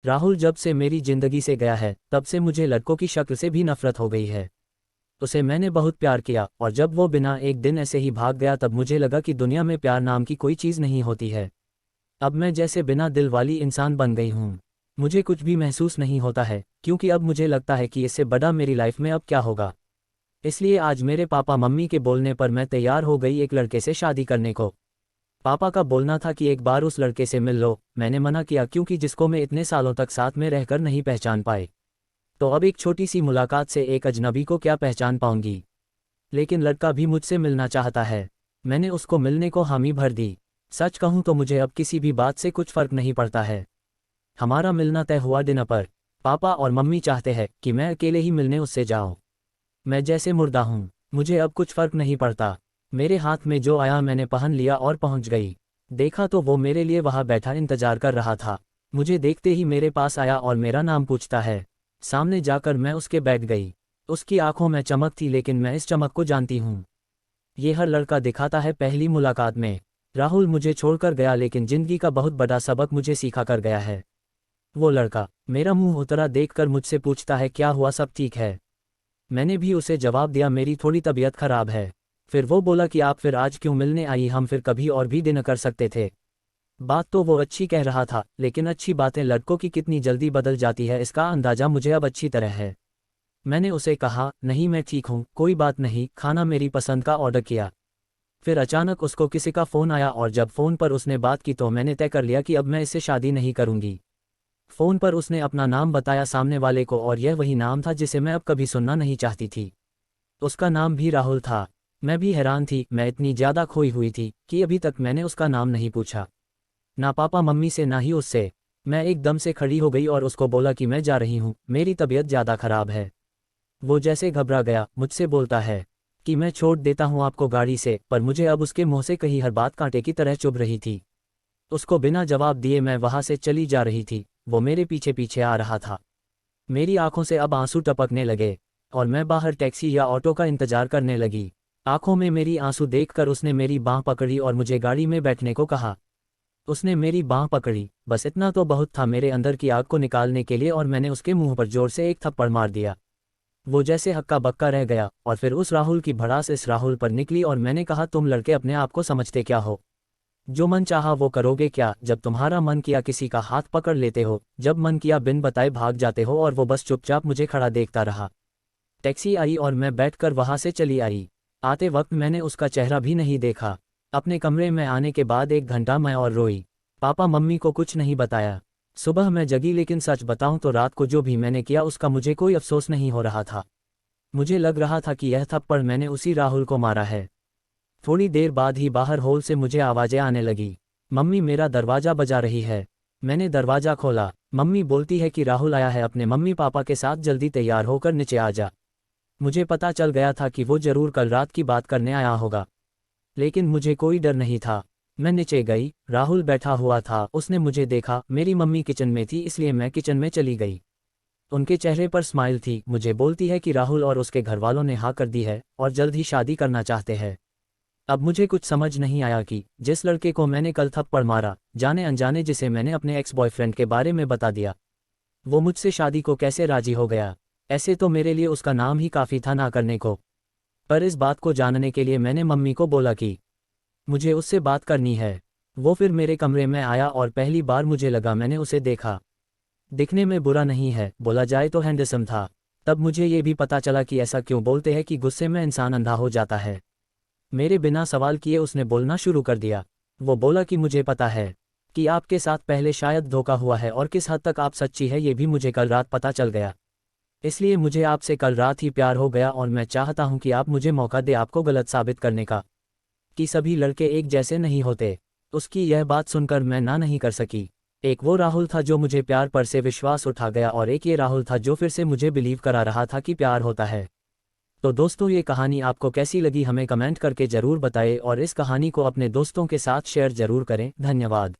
राहुल जब से मेरी जिंदगी से गया है तब से मुझे लड़कों की शक्ल से भी नफरत हो गई है। उसे मैंने बहुत प्यार किया और जब वो बिना एक दिन ऐसे ही भाग गया तब मुझे लगा कि दुनिया में प्यार नाम की कोई चीज़ नहीं होती है। अब मैं जैसे बिना दिल वाली इंसान बन गई हूँ। मुझे कुछ भी महसूस नहीं होता है क्योंकि अब मुझे लगता है कि इससे बड़ा मेरी लाइफ में अब क्या होगा। इसलिए आज मेरे पापा मम्मी के बोलने पर मैं तैयार हो गई एक लड़के से शादी करने को। पापा का बोलना था कि एक बार उस लड़के से मिल लो। मैंने मना किया क्योंकि जिसको मैं इतने सालों तक साथ में रहकर नहीं पहचान पाए, तो अब एक छोटी सी मुलाकात से एक अजनबी को क्या पहचान पाऊंगी। लेकिन लड़का भी मुझसे मिलना चाहता है। मैंने उसको मिलने को हामी भर दी। सच कहूं तो मुझे अब किसी भी बात से कुछ फर्क नहीं पड़ता है। हमारा मिलना तय हुआ डिनर पर। पापा और मम्मी चाहते हैं कि मैं अकेले ही मिलने उससे जाऊं। मैं जैसे मुर्दा हूं, मुझे अब कुछ फर्क नहीं पड़ता। मेरे हाथ में जो आया मैंने पहन लिया और पहुंच गई। देखा तो वो मेरे लिए वहां बैठा इंतजार कर रहा था। मुझे देखते ही मेरे पास आया और मेरा नाम पूछता है। सामने जाकर मैं उसके बैठ गई। उसकी आंखों में चमक थी लेकिन मैं इस चमक को जानती हूँ। ये हर लड़का दिखाता है पहली मुलाकात में। राहुल मुझे छोड़कर गया लेकिन जिंदगी का बहुत बड़ा सबक मुझे सिखा कर गया है। वो लड़का मेरा मुंह उतरा देखकर मुझसे पूछता है क्या हुआ, सब ठीक है। मैंने भी उसे जवाब दिया मेरी थोड़ी तबीयत खराब है। फिर वो बोला कि आप फिर आज क्यों मिलने आई, हम फिर कभी और भी डिनर कर सकते थे। बात तो वो अच्छी कह रहा था लेकिन अच्छी बातें लड़कों की कितनी जल्दी बदल जाती है इसका अंदाजा मुझे अब अच्छी तरह है। मैंने उसे कहा नहीं मैं ठीक हूँ, कोई बात नहीं, खाना मेरी पसंद का ऑर्डर किया। फिर अचानक उसको किसी का फ़ोन आया और जब फ़ोन पर उसने बात की तो मैंने तय कर लिया कि अब मैं इससे शादी नहीं करूँगी। फ़ोन पर उसने अपना नाम बताया सामने वाले को और यह वही नाम था जिसे मैं अब कभी सुनना नहीं चाहती थी। उसका नाम भी राहुल था। मैं भी हैरान थी, मैं इतनी ज़्यादा खोई हुई थी कि अभी तक मैंने उसका नाम नहीं पूछा, ना पापा मम्मी से ना ही उससे। मैं एकदम से खड़ी हो गई और उसको बोला कि मैं जा रही हूँ, मेरी तबीयत ज़्यादा खराब है। वो जैसे घबरा गया, मुझसे बोलता है कि मैं छोड़ देता हूँ आपको गाड़ी से, पर मुझे अब उसके मुंह से कही हर बात कांटे की तरह चुभ रही थी। उसको बिना जवाब दिए मैं वहाँ से चली जा रही थी। वो मेरे पीछे पीछे आ रहा था। मेरी आंखों से अब आंसू टपकने लगे और मैं बाहर टैक्सी या ऑटो का इंतजार करने लगी। आंखों में मेरी आंसू देखकर उसने मेरी बांह पकड़ी और मुझे गाड़ी में बैठने को कहा। उसने मेरी बांह पकड़ी, बस इतना तो बहुत था मेरे अंदर की आग को निकालने के लिए, और मैंने उसके मुंह पर जोर से एक थप्पड़ मार दिया। वो जैसे हक्का बक्का रह गया और फिर उस राहुल की भड़ास इस राहुल पर निकली और मैंने कहा तुम लड़के अपने आप को समझते क्या हो? जो मन चाहा वो करोगे क्या? जब तुम्हारा मन किया किसी का हाथ पकड़ लेते हो, जब मन किया बिन बताए भाग जाते हो, और वो बस चुपचाप मुझे खड़ा देखता रहा। टैक्सी आई और मैं बैठकर वहां से चली आई। आते वक्त मैंने उसका चेहरा भी नहीं देखा। अपने कमरे में आने के बाद 1 घंटा मैं और रोई। पापा मम्मी को कुछ नहीं बताया। सुबह मैं जगी लेकिन सच बताऊं तो रात को जो भी मैंने किया उसका मुझे कोई अफसोस नहीं हो रहा था। मुझे लग रहा था कि यह थप्पड़ मैंने उसी राहुल को मारा है। थोड़ी देर बाद ही बाहर हॉल से मुझे आवाज़ें आने लगी। मम्मी मेरा दरवाज़ा बजा रही है। मैंने दरवाज़ा खोला। मम्मी बोलती है कि राहुल आया है अपने मम्मी पापा के साथ, जल्दी तैयार होकर नीचे आ जा। मुझे पता चल गया था कि वो जरूर कल रात की बात करने आया होगा, लेकिन मुझे कोई डर नहीं था। मैं नीचे गई, राहुल बैठा हुआ था। उसने मुझे देखा। मेरी मम्मी किचन में थी इसलिए मैं किचन में चली गई। उनके चेहरे पर स्माइल थी। मुझे बोलती है कि राहुल और उसके घरवालों ने हाँ कर दी है और जल्द ही शादी करना चाहते हैं। अब मुझे कुछ समझ नहीं आया कि जिस लड़के को मैंने कल थप्पड़ मारा, जाने अनजाने जिसे मैंने अपने एक्स बॉयफ्रेंड के बारे में बता दिया, वो मुझसे शादी को कैसे राजी हो गया। ऐसे तो मेरे लिए उसका नाम ही काफ़ी था ना करने को। पर इस बात को जानने के लिए मैंने मम्मी को बोला कि मुझे उससे बात करनी है। वो फिर मेरे कमरे में आया और पहली बार मुझे लगा मैंने उसे देखा। दिखने में बुरा नहीं है, बोला जाए तो हैंडसम था। तब मुझे ये भी पता चला कि ऐसा क्यों बोलते हैं कि गुस्से में इंसान अंधा हो जाता है। मेरे बिना सवाल किए उसने बोलना शुरू कर दिया। वो बोला कि मुझे पता है कि आपके साथ पहले शायद धोखा हुआ है और किस हद तक आप सच्ची है ये भी मुझे कल रात पता चल गया। इसलिए मुझे आपसे कल रात ही प्यार हो गया और मैं चाहता हूं कि आप मुझे मौका दे आपको गलत साबित करने का, कि सभी लड़के एक जैसे नहीं होते। उसकी यह बात सुनकर मैं ना नहीं कर सकी। एक वो राहुल था जो मुझे प्यार पर से विश्वास उठा गया और एक ये राहुल था जो फिर से मुझे बिलीव करा रहा था कि प्यार होता है। तो दोस्तों ये कहानी आपको कैसी लगी हमें कमेंट करके ज़रूर बताएं और इस कहानी को अपने दोस्तों के साथ शेयर ज़रूर करें। धन्यवाद।